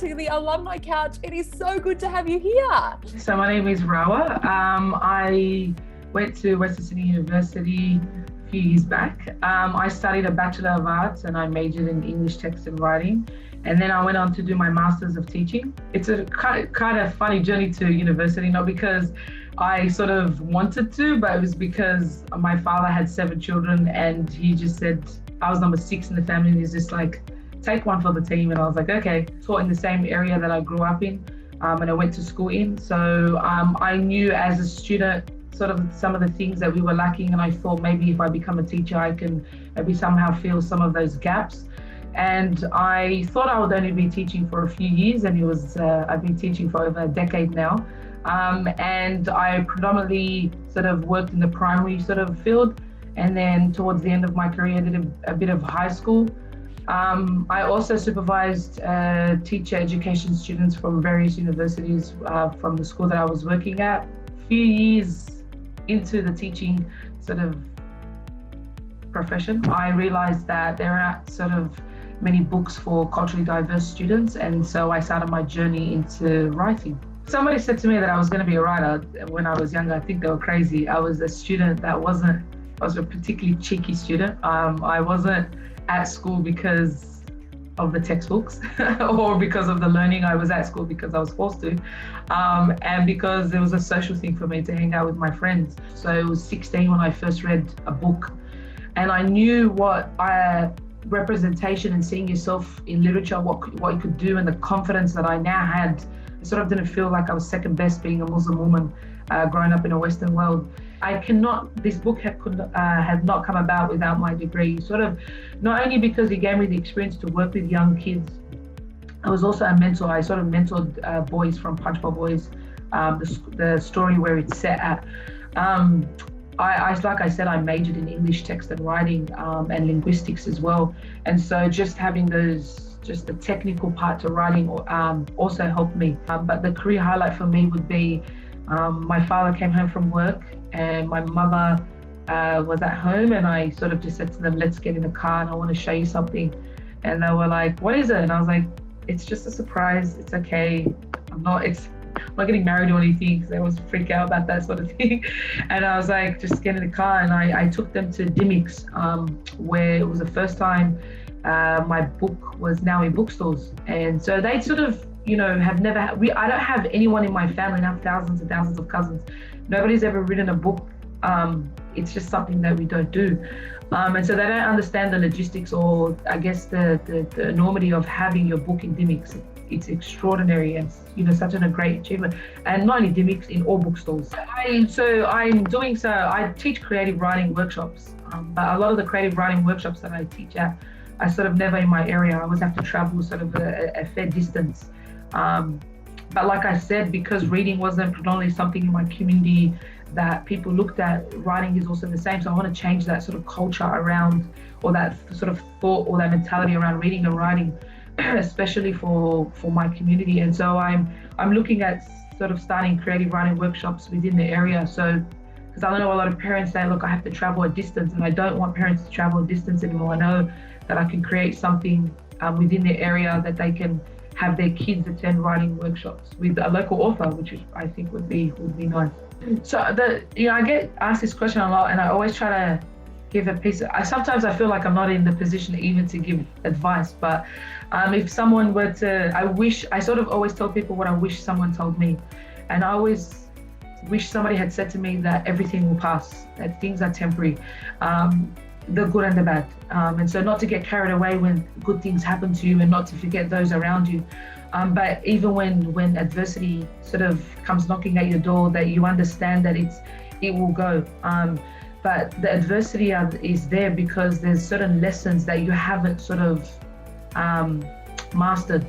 to the Alumni Couch. It is so good to have you here. So my name is Rawah. I went to Western Sydney University a few years back. I studied a Bachelor of Arts and I majored in English text and writing. And then I went on to do my Masters of Teaching. It's a kind of funny journey to university, not because I sort of wanted to, but it was because my father had 7 children and he just said, I was number 6 in the family, and he's just like, take one for the team. And I was like, okay. Taught in the same area that I grew up in and I went to school in. So I knew as a student sort of some of the things that we were lacking, and I thought maybe if I become a teacher, I can maybe somehow fill some of those gaps. And I thought I would only be teaching for a few years, and I've been teaching for over a decade now. And I predominantly sort of worked in the primary sort of field, and then towards the end of my career, I did a bit of high school. I also supervised teacher education students from various universities from the school that I was working at. A few years into the teaching sort of profession, I realized that there aren't sort of many books for culturally diverse students, and so I started my journey into writing. Somebody said to me that I was going to be a writer when I was younger. I think they were crazy. I was a student I was a particularly cheeky student. I wasn't at school because of the textbooks or because of the learning. I was at school because I was forced to, and because it was a social thing for me to hang out with my friends. So it was 16 when I first read a book, and I knew what representation and seeing yourself in literature, what you could do, and the confidence that I now had. I sort of didn't feel like I was second best being a Muslim woman growing up in a Western world. This book had not come about without my degree, sort of not only because it gave me the experience to work with young kids. I was also a mentor. I sort of mentored boys from Punch Bowl Boys, the story where it's set at. Like I said, I majored in English text and writing and linguistics as well. And so just having just the technical part to writing also helped me. But the career highlight for me would be my father came home from work and my mother was at home, and I sort of just said to them, let's get in the car and I want to show you something. And they were like, what is it? And I was like, it's just a surprise. It's okay. I'm not getting married or anything, because they always freak out about that sort of thing. And I was like, just get in the car. And I took them to Dimmicks, where it was the first time my book was now in bookstores. And so they sort of, I don't have anyone in my family, and I have thousands and thousands of cousins. Nobody's ever written a book. It's just something that we don't do. And so they don't understand the logistics, or I guess the enormity of having your book in Dimmicks. It's extraordinary and such a great achievement. And not only Dimmicks, in all bookstores. I teach creative writing workshops, but a lot of the creative writing workshops that I teach at are sort of never in my area. I always have to travel sort of a fair distance. But like I said, because reading wasn't predominantly something in my community that people looked at, writing is also the same. So I want to change that sort of culture around, or that sort of thought or that mentality around reading and writing, especially for my community. And so I'm looking at sort of starting creative writing workshops within the area. So, because I know a lot of parents say, look, I have to travel a distance, and I don't want parents to travel a distance anymore. I know that I can create something within the area that they can have their kids attend writing workshops with a local author, which I think would be nice. So I get asked this question a lot, and I always try to give a piece. Sometimes I feel like I'm not in the position even to give advice, but if someone were to, I sort of always tell people what I wish someone told me. And I always wish somebody had said to me that everything will pass, that things are temporary, the good and the bad. And so not to get carried away when good things happen to you, and not to forget those around you. But even when adversity sort of comes knocking at your door, that you understand that it will go. But the adversity is there because there's certain lessons that you haven't sort of mastered.